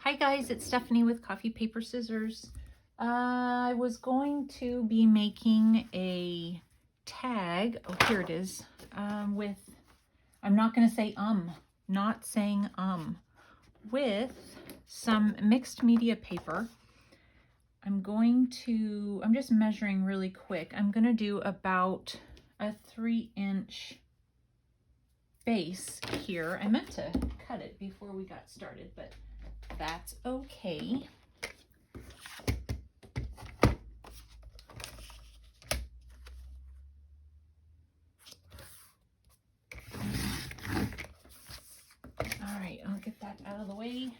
Hi guys, it's Stephanie with Coffee Paper Scissors. I was going to be making a tag, oh here it is, with, I'm not going to say not saying with some mixed media paper. I'm just measuring really quick. I'm going to do about a 3-inch base here. I meant to cut it before we got started, but that's okay. All right, I'll get that out of the way.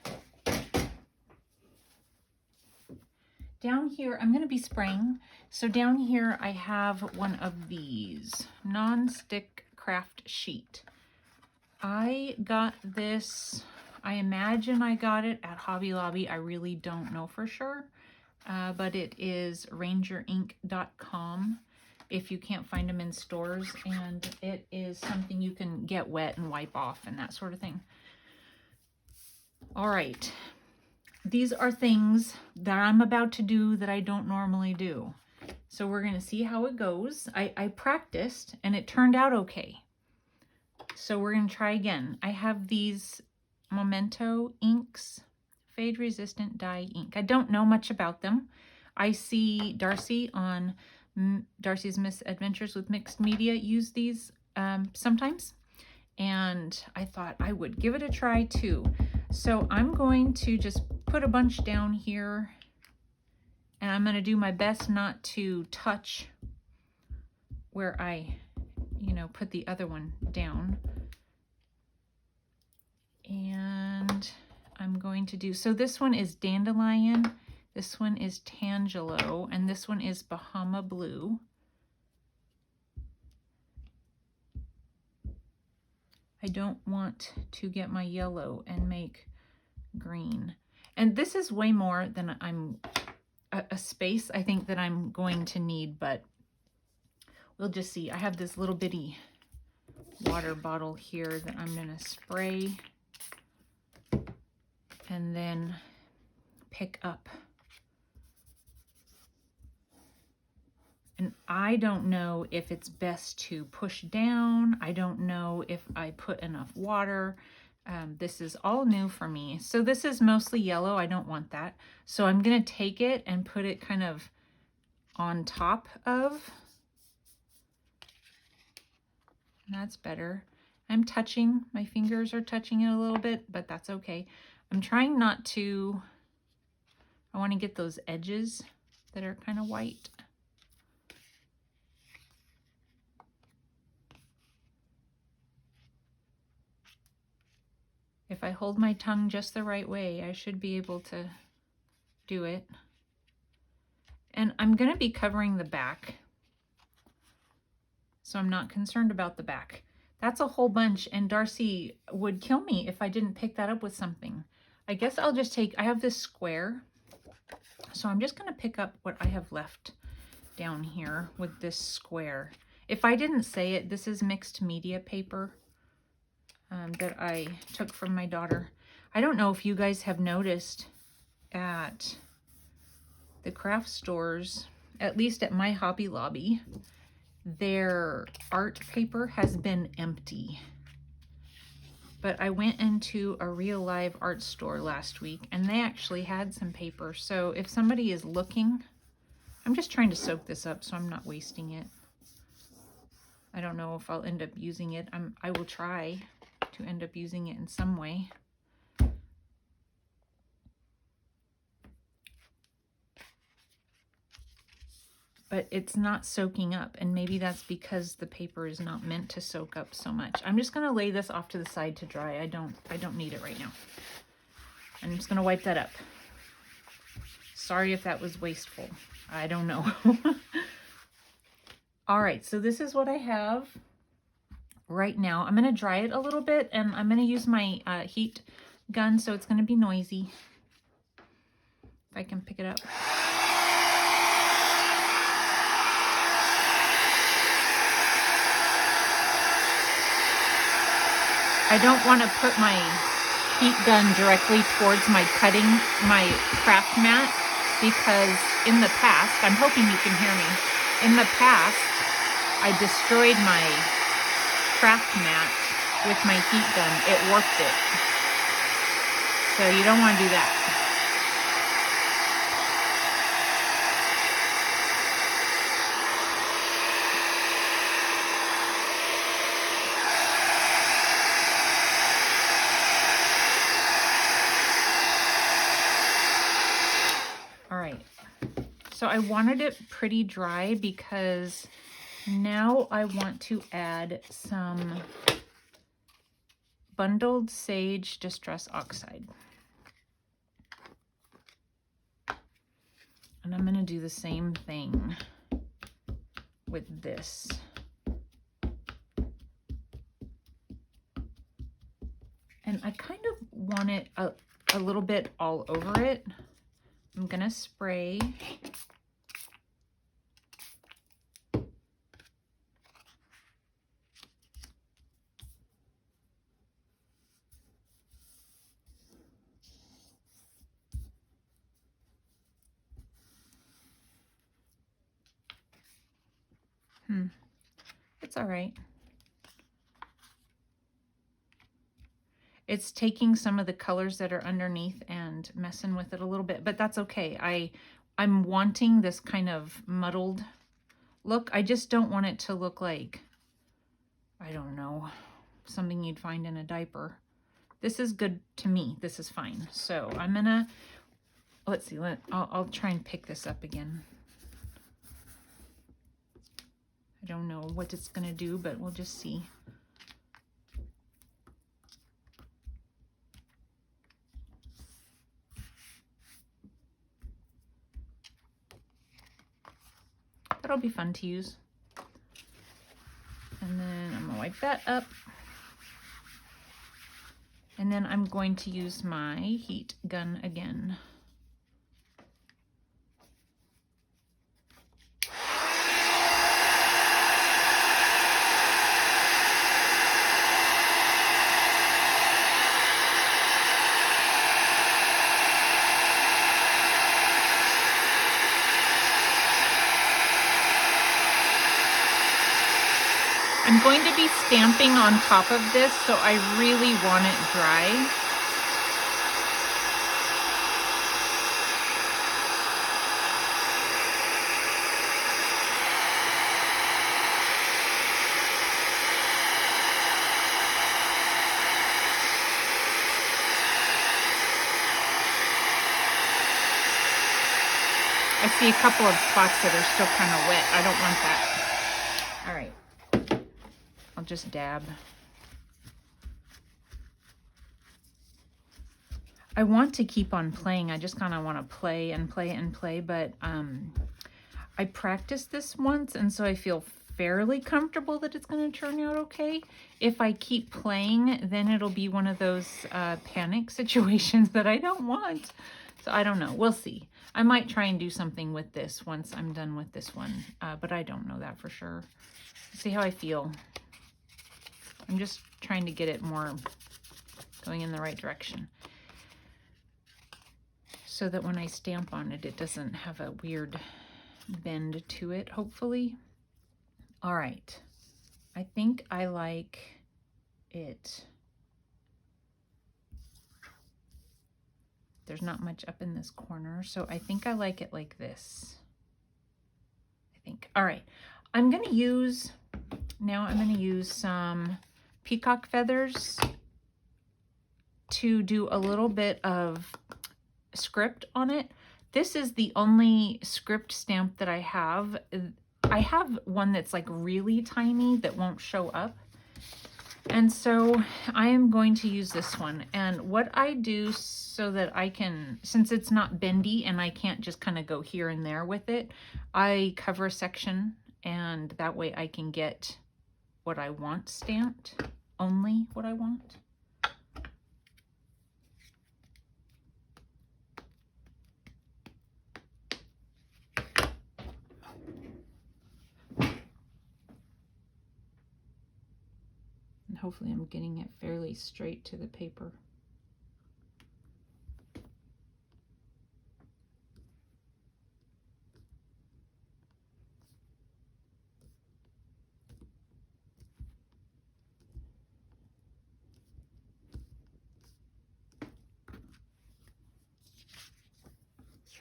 Down here, I'm going to be spraying. So down here, I have one of these non-stick craft sheet. I got this, I imagine I got it at Hobby Lobby. I really don't know for sure, but it is rangerinc.com if you can't find them in stores, and it is something you can get wet and wipe off and that sort of thing. All right. These are things that I'm about to do that I don't normally do. So we're going to see how it goes. I practiced and it turned out okay. So we're going to try again. I have these Memento inks, fade resistant dye ink. I don't know much about them. I see Darcy on Darcy's Misadventures with Mixed Media use these sometimes. And I thought I would give it a try too. So I'm going to just put a bunch down here, and I'm going to do my best not to touch where I, put the other one down. And I'm going to do, so this one is Dandelion, this one is Tangelo, and this one is Bahama Blue. I don't want to get my yellow and make green. And this is way more than a space I think that I'm going to need, but we'll just see. I have this little bitty water bottle here that I'm gonna spray and then pick up. And I don't know if it's best to push down. I don't know if I put enough water. This is all new for me. So this is mostly yellow. I don't want that. So I'm going to take it and put it kind of on top of. That's better. I'm touching, my fingers are touching it a little bit, but that's okay. I'm trying not to, I want to get those edges that are kind of white. If I hold my tongue just the right way, I should be able to do it. And I'm going to be covering the back, so I'm not concerned about the back. That's a whole bunch, and Darcy would kill me if I didn't pick that up with something. I guess I'll just take, I have this square, so I'm just going to pick up what I have left down here with this square. If I didn't say it, this is mixed media paper that I took from my daughter. I don't know if you guys have noticed at the craft stores, at least at my Hobby Lobby, their art paper has been empty. But I went into a real live art store last week and they actually had some paper. So if somebody is looking, I'm just trying to soak this up so I'm not wasting it. I don't know if I'll end up using it. I will try to end up using it in some way. But it's not soaking up, and maybe that's because the paper is not meant to soak up so much. I'm just going to lay this off to the side to dry. I don't need it right now. I'm just going to wipe that up. Sorry if that was wasteful. I don't know. All right, so this is what I have right now. I'm going to dry it a little bit, and I'm going to use my heat gun, so it's going to be noisy. If I can pick it up. I don't want to put my heat gun directly towards my craft mat, because in the past, I'm hoping you can hear me, in the past, I destroyed my craft mat with my heat gun. It warped it. So you don't want to do that. All right. So I wanted it pretty dry because now I want to add some bundled sage distress oxide. And I'm going to do the same thing with this. And I kind of want it a little bit all over it. I'm going to spray. It's all right. It's taking some of the colors that are underneath and messing with it a little bit, but that's okay. I'm wanting this kind of muddled look. I just don't want it to look like, I don't know, something you'd find in a diaper. This is good to me. This is fine. So I'm gonna, let's see, I'll try and pick this up again. I don't know what it's gonna do, but we'll just see. That'll be fun to use. And then I'm gonna wipe that up. And then I'm going to use my heat gun again. I'm going to be stamping on top of this, so I really want it dry. I see a couple of spots that are still kind of wet. I don't want that. All right. I'll just dab. I want to keep on playing. I just kind of want to play and play and play, but I practiced this once, and so I feel fairly comfortable that it's going to turn out okay. If I keep playing, then it'll be one of those panic situations that I don't want. So I don't know. We'll see. I might try and do something with this once I'm done with this one, but I don't know that for sure. See how I feel. I'm just trying to get it more going in the right direction so that when I stamp on it, it doesn't have a weird bend to it, hopefully. All right. I think I like it. There's not much up in this corner, so I think I like it like this. I think. All right. I'm going to use some peacock feathers to do a little bit of script on it. This is the only script stamp that I have. I have one that's like really tiny that won't show up. And so I am going to use this one. And what I do so that I can, since it's not bendy and I can't just kind of go here and there with it, I cover a section, and that way I can get what I want stamped, only what I want. And hopefully I'm getting it fairly straight to the paper.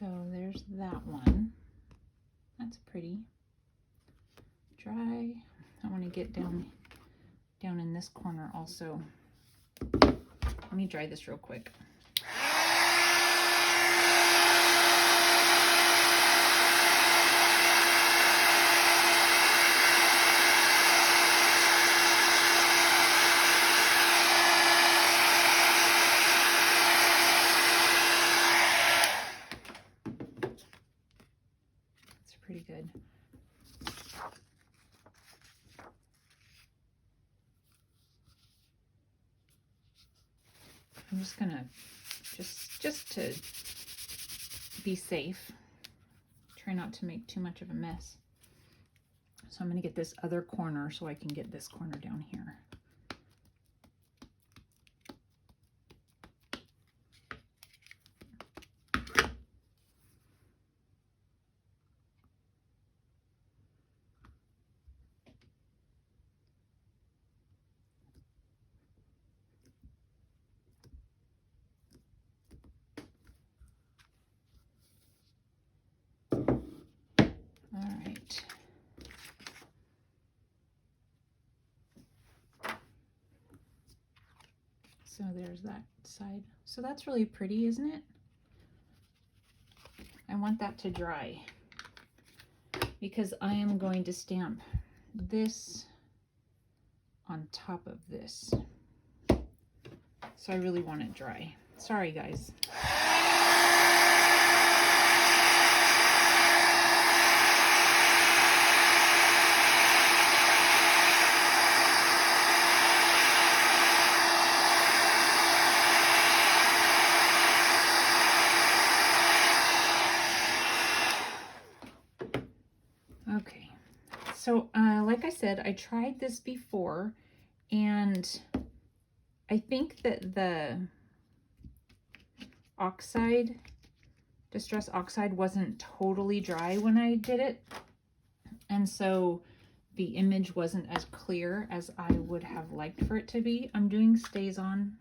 So there's that one. That's pretty. Dry. I want to get down in this corner also. Let me dry this real quick. It's pretty good. I'm just gonna, just to be safe, try not to make too much of a mess. So I'm gonna get this other corner so I can get this corner down here. So there's that side. So that's really pretty, isn't it? I want that to dry because I am going to stamp this on top of this. So I really want it dry. Sorry, guys. Okay, so like I said, I tried this before, and I think that the oxide, Distress Oxide, wasn't totally dry when I did it, and so the image wasn't as clear as I would have liked for it to be. I'm doing StazOn.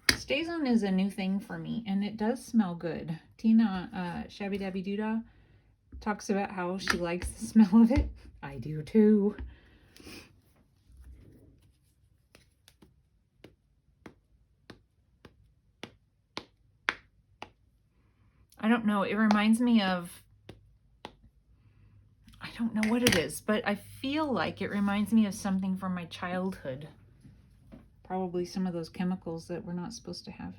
StazOn is a new thing for me, and it does smell good. Tina, Shabby Dabby Doodah, talks about how she likes the smell of it. I do too. I don't know. It reminds me of, I don't know what it is, but I feel like it reminds me of something from my childhood. Probably some of those chemicals that we're not supposed to have.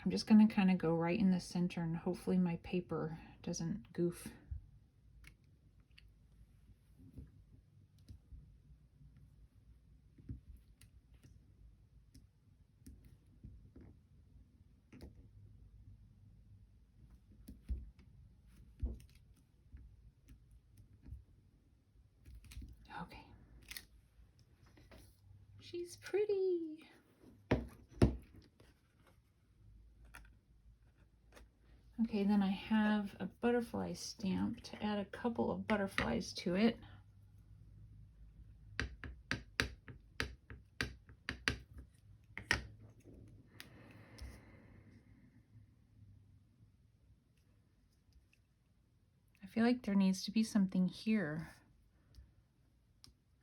I'm just going to kind of go right in the center, and hopefully my paper doesn't goof. Okay. She's pretty. Okay, then I have a butterfly stamp to add a couple of butterflies to it. I feel like there needs to be something here.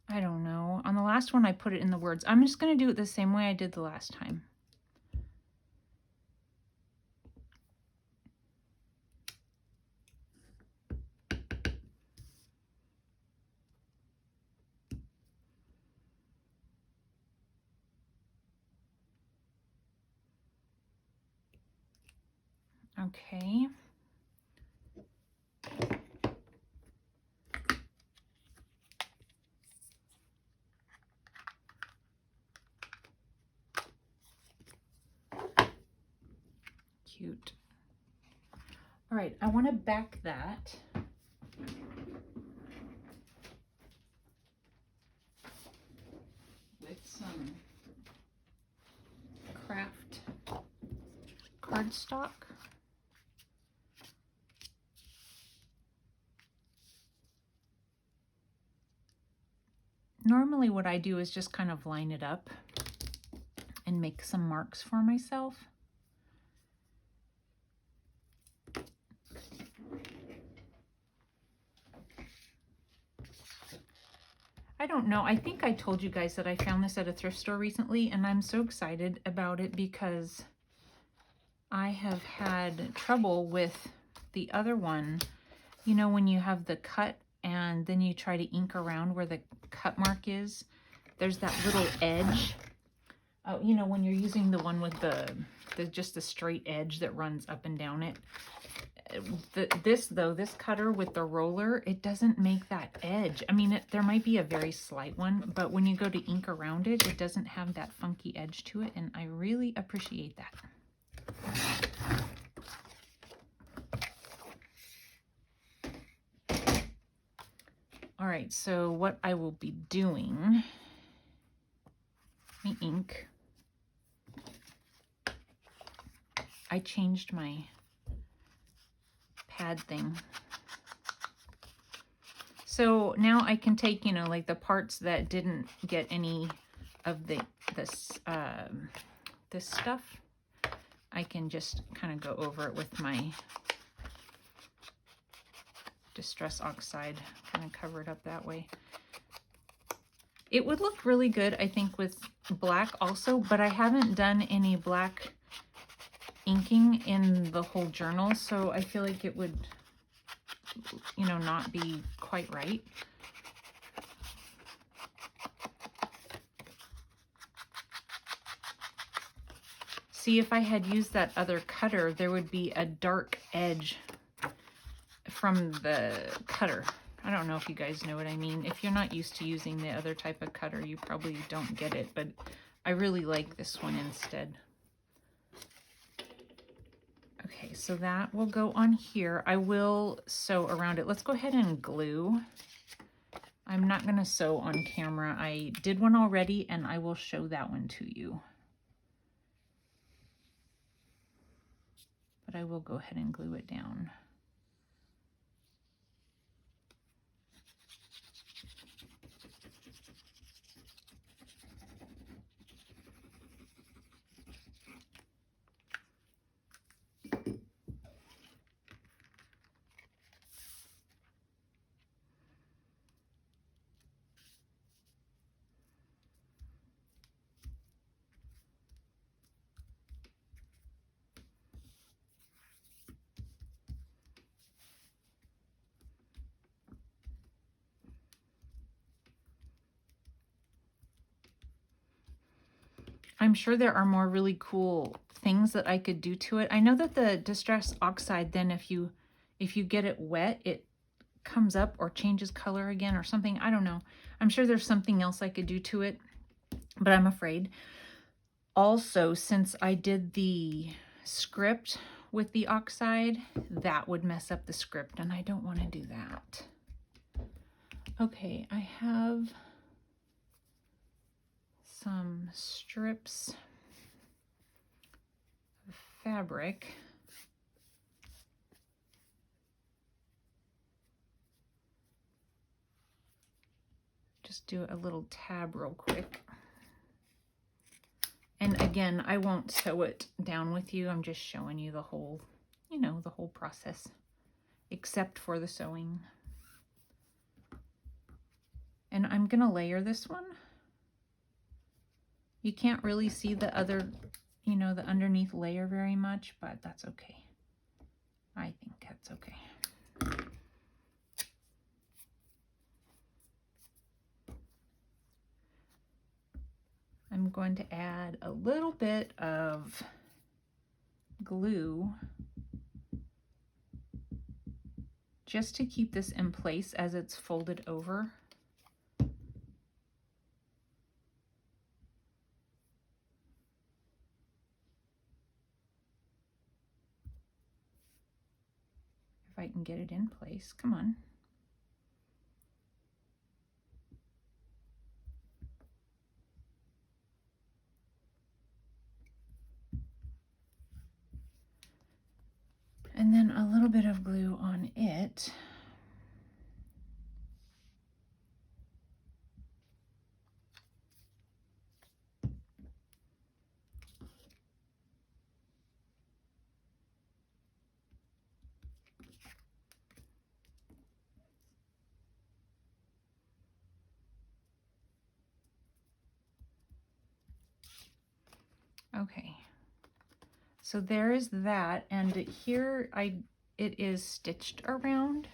I don't know. On the last one, I put it in the words. I'm just going to do it the same way I did the last time. Okay. Cute. All right, I want to back that. With some craft cardstock. Normally what I do is just kind of line it up and and make some marks for myself. I don't know. I think I told you guys that I found this at a thrift store recently, and I'm so excited about it because I have had trouble with the other one. You know, when you have the cut and then you try to ink around where the cut mark is, there's that little edge. You know, when you're using the one with the just the straight edge that runs up and down it. This cutter with the roller, it doesn't make that edge. I mean, there might be a very slight one, but when you go to ink around it, it doesn't have that funky edge to it, and I really appreciate that. All right, so what I will be doing, my ink, I changed my pad thing. So now I can take, you know, like the parts that didn't get any of this stuff, I can just kind of go over it with my Distress Oxide, kind of cover it up that way. It would look really good, I think, with black also, but I haven't done any black inking in the whole journal, so I feel like it would, you know, not be quite right. See, if I had used that other cutter, there would be a dark edge from the cutter. I don't know if you guys know what I mean. If you're not used to using the other type of cutter, you probably don't get it, but I really like this one instead. Okay, so that will go on here. I will sew around it. Let's go ahead and glue. I'm not going to sew on camera. I did one already, and I will show that one to you. But I will go ahead and glue it down. I'm sure there are more really cool things that I could do to it. I know that the Distress Oxide, then if you get it wet, it comes up or changes color again or something. I don't know. I'm sure there's something else I could do to it, but I'm afraid. Also, since I did the script with the oxide, that would mess up the script, and I don't want to do that. Okay, I have some strips of fabric. Just do a little tab real quick. And again, I won't sew it down with you. I'm just showing you the whole, you know, the whole process, except for the sewing. And I'm gonna layer this one. You can't really see the other, you know, the underneath layer very much, but that's okay. I think that's okay. I'm going to add a little bit of glue just to keep this in place as it's folded over. If I can get it in place, come on. And then a little bit of glue on it. Okay. So there is that, and here it is stitched around.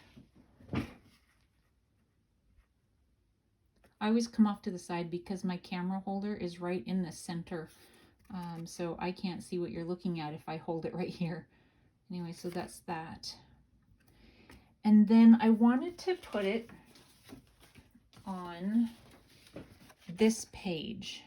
I always come off to the side because my camera holder is right in the center. So I can't see what you're looking at if I hold it right here. Anyway, so that's that. And then I wanted to put it on this page.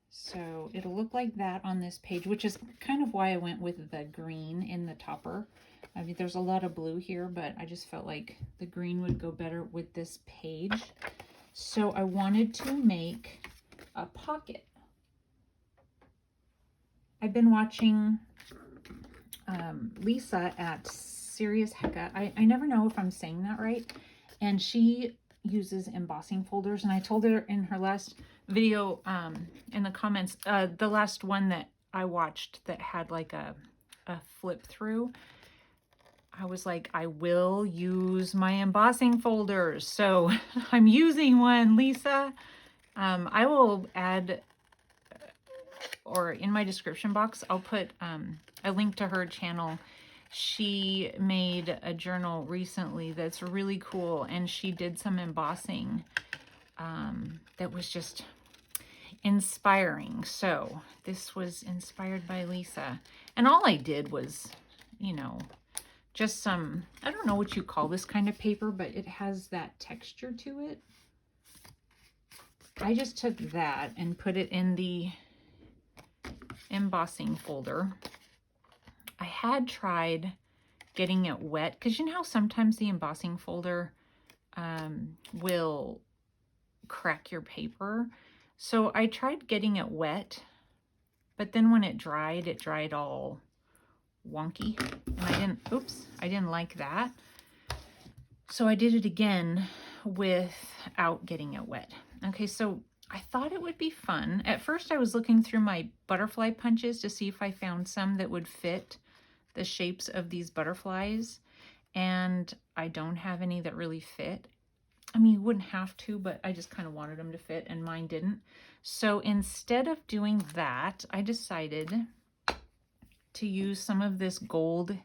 So it'll look like that on this page, which is kind of why I went with the green in the topper. I mean, there's a lot of blue here, but I just felt like the green would go better with this page. So I wanted to make a pocket. I've been watching Lisa at Sirius Heka. I never know if I'm saying that right. And she uses embossing folders. And I told her in her last video in the comments, the last one that I watched that had like a flip through, I was like, I will use my embossing folders. So I'm using one, Lisa. I will add, or in my description box, I'll put a link to her channel. She made a journal recently that's really cool, and she did some embossing that was just inspiring. So this was inspired by Lisa. And all I did was, you know, just some, I don't know what you call this kind of paper, but it has that texture to it. I just took that and put it in the embossing folder. I had tried getting it wet, because you know how sometimes the embossing folder will crack your paper. So I tried getting it wet, but then when it dried all wonky, and I didn't like that. So I did it again without getting it wet. Okay, so I thought it would be fun. At first I was looking through my butterfly punches to see if I found some that would fit the shapes of these butterflies, and I don't have any that really fit. I mean, you wouldn't have to, but I just kind of wanted them to fit, and mine didn't. So instead of doing that, I decided to use some of this gold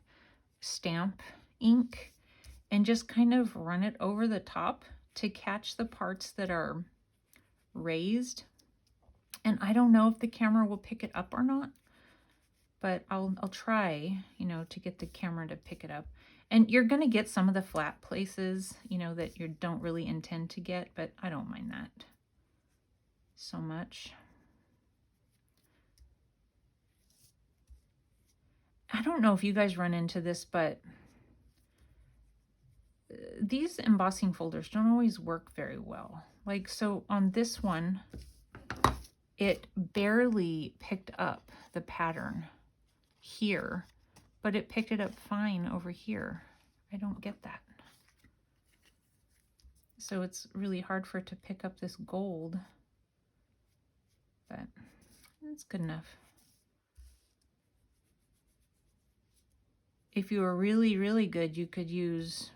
stamp ink and just kind of run it over the top to catch the parts that are raised. And I don't know if the camera will pick it up or not, but I'll try, you know, to get the camera to pick it up. And you're going to get some of the flat places, you know, that you don't really intend to get, but I don't mind that so much. I don't know if you guys run into this, but these embossing folders don't always work very well. Like, so on this one, it barely picked up the pattern here, but it picked it up fine over here. I don't get that. So it's really hard for it to pick up this gold, but it's good enough. If you were really, really good, you could use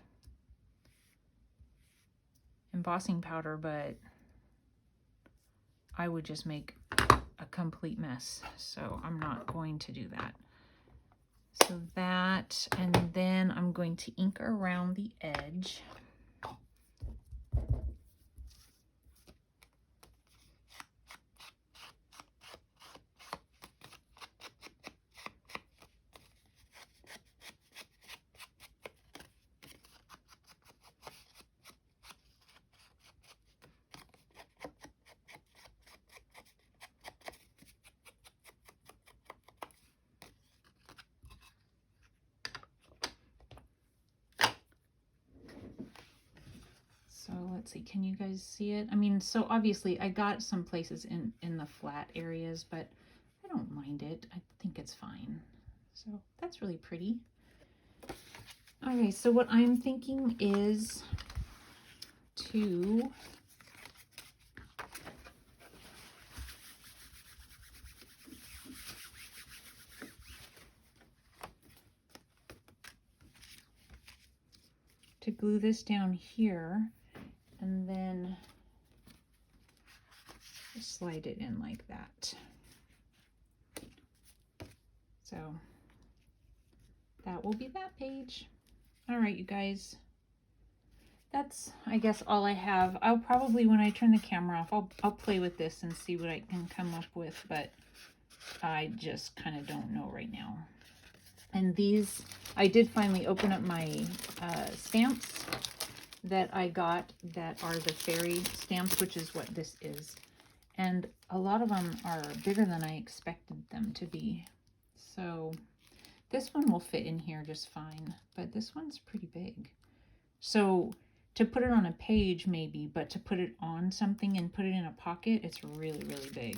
embossing powder, but I would just make a complete mess. So I'm not going to do that. So that, and then I'm going to ink around the edge. So let's see, can you guys see it? I mean, so obviously I got some places in the flat areas, but I don't mind it. I think it's fine. So that's really pretty. Okay, so what I'm thinking is to glue this down here and then slide it in like that. that will be that page. All right, you guys. That's, I guess, all I have. I'll probably, when I turn the camera off, I'll play with this and see what I can come up with, but I just kind of don't know right now. And these, I did finally open up my stamps that I got that are the fairy stamps, which is what this is. And a lot of them are bigger than I expected them to be. So this one will fit in here just fine, but this one's pretty big. So to put it on a page maybe, but to put it on something and put it in a pocket, it's really, really big.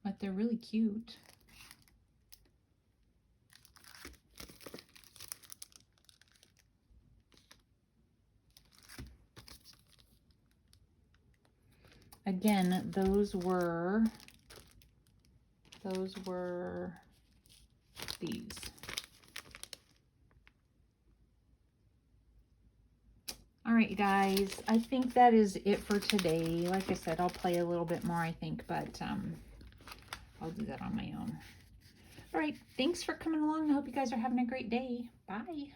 But they're really cute. Again, those were these. All right, you guys, I think that is it for today. Like I said, I'll play a little bit more, I think, but I'll do that on my own. All right, thanks for coming along. I hope you guys are having a great day. Bye.